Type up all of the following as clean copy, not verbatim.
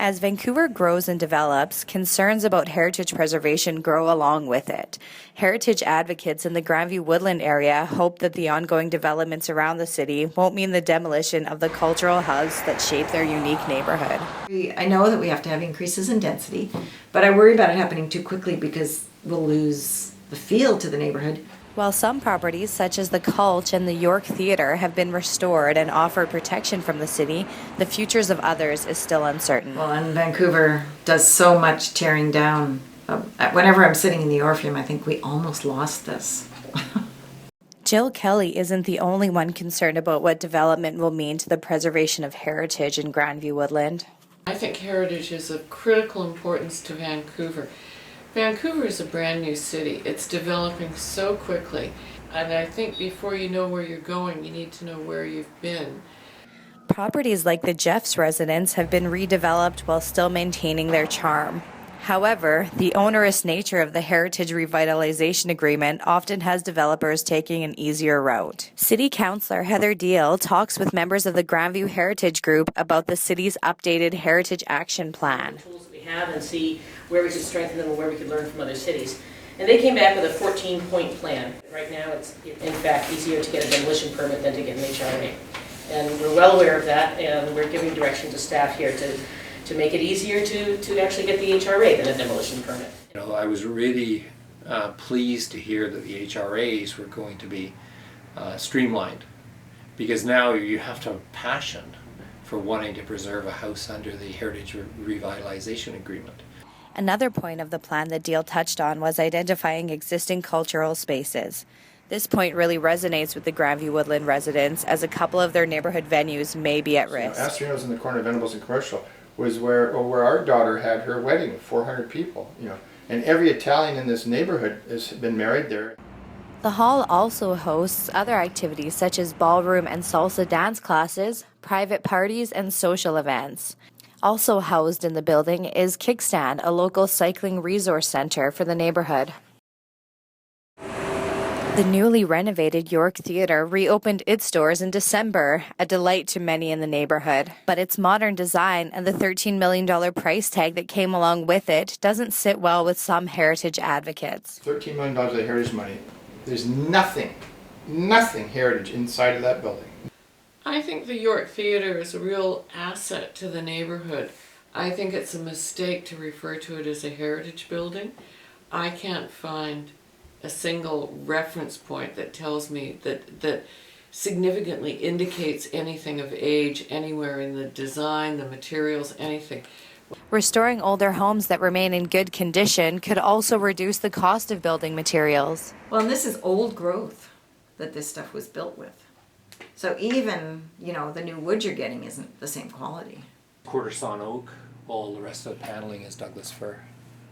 As Vancouver grows and develops, concerns about heritage preservation grow along with it. Heritage advocates in the Grandview-Woodland area hope that the ongoing developments around the city won't mean the demolition of the cultural hubs that shape their unique neighborhood. I know that we have to have increases in density, but I worry about it happening too quickly because we'll lose the feel to the neighborhood. While some properties, such as the Culch and the York Theatre, have been restored and offer protection from the city, the futures of others is still uncertain. Well, and Vancouver does so much tearing down. Whenever I'm sitting in the Orpheum, I think we almost lost this. Jill Kelly isn't the only one concerned about what development will mean to the preservation of heritage in Grandview-Woodland. I think heritage is of critical importance to Vancouver. Vancouver is a brand new city. It's developing so quickly. And I think before you know where you're going, you need to know where you've been. Properties like the Jeffs residence have been redeveloped while still maintaining their charm. However, the onerous nature of the Heritage Revitalization Agreement often has developers taking an easier route. City Councillor Heather Deal talks with members of the Grandview Heritage Group about the city's updated Heritage Action Plan. Tools that we have and see where we could strengthen them and where we could learn from other cities. And they came back with a 14-point plan. Right now it's in fact easier to get a demolition permit than to get an HRA. And we're well aware of that, and we're giving direction to staff here to make it easier to actually get the HRA than a demolition permit. You know, I was really pleased to hear that the HRAs were going to be streamlined, because now you have to have passion for wanting to preserve a house under the Heritage Revitalization Agreement. Another point of the plan that Deal touched on was identifying existing cultural spaces. This point really resonates with the Grandview-Woodland residents, as a couple of their neighborhood venues may be at risk. Astrinos in the corner of Venables and Commercial was where our daughter had her wedding, 400 people, and every Italian in this neighborhood has been married there. The hall also hosts other activities such as ballroom and salsa dance classes, private parties, and social events. Also housed in the building is Kickstand, a local cycling resource center for the neighborhood. The newly renovated York Theatre reopened its doors in December, a delight to many in the neighborhood. But its modern design and the $13 million price tag that came along with it doesn't sit well with some heritage advocates. $13 million of heritage money. There's nothing heritage inside of that building. I think the York Theatre is a real asset to the neighborhood. I think it's a mistake to refer to it as a heritage building. I can't find a single reference point that tells me that significantly indicates anything of age anywhere in the design, the materials, anything. Restoring older homes that remain in good condition could also reduce the cost of building materials. Well, and this is old growth that this stuff was built with. So even, the new wood you're getting isn't the same quality. Quarter sawn oak, all the rest of the paneling is Douglas fir.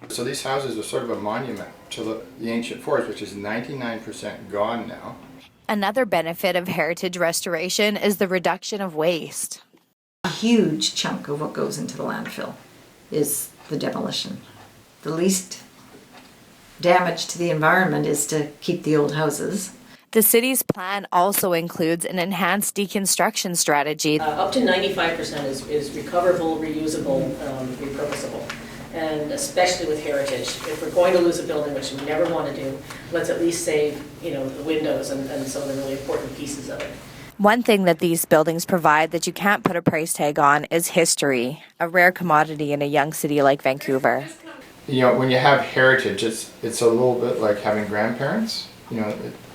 So these houses are sort of a monument to the ancient forest, which is 99% gone now. Another benefit of heritage restoration is the reduction of waste. A huge chunk of what goes into the landfill is the demolition. The least damage to the environment is to keep the old houses. The city's plan also includes an enhanced deconstruction strategy. Up to 95% is recoverable, reusable, repurposable. And especially with heritage, if we're going to lose a building, which we never want to do, let's at least save, the windows and some of the really important pieces of it. One thing that these buildings provide that you can't put a price tag on is history, a rare commodity in a young city like Vancouver. When you have heritage, it's a little bit like having grandparents.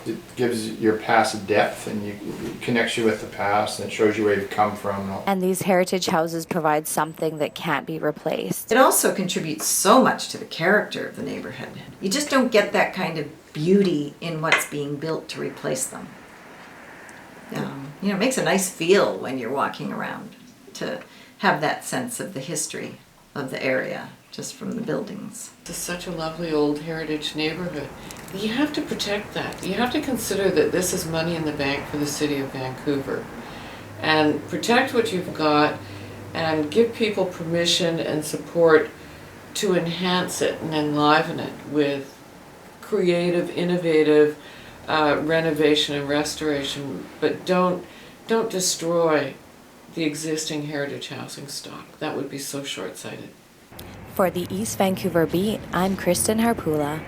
It gives your past depth, and it connects you with the past, and it shows you where you've come from. And these heritage houses provide something that can't be replaced. It also contributes so much to the character of the neighborhood. You just don't get that kind of beauty in what's being built to replace them. It makes a nice feel when you're walking around to have that sense of the history of the area just from the buildings. It's such a lovely old heritage neighborhood. You have to protect that. You have to consider that this is money in the bank for the city of Vancouver. And protect what you've got and give people permission and support to enhance it and enliven it with creative, innovative renovation and restoration. But don't destroy the existing heritage housing stock. That would be so short-sighted. For the East Vancouver Beat, I'm Kristen Harpula.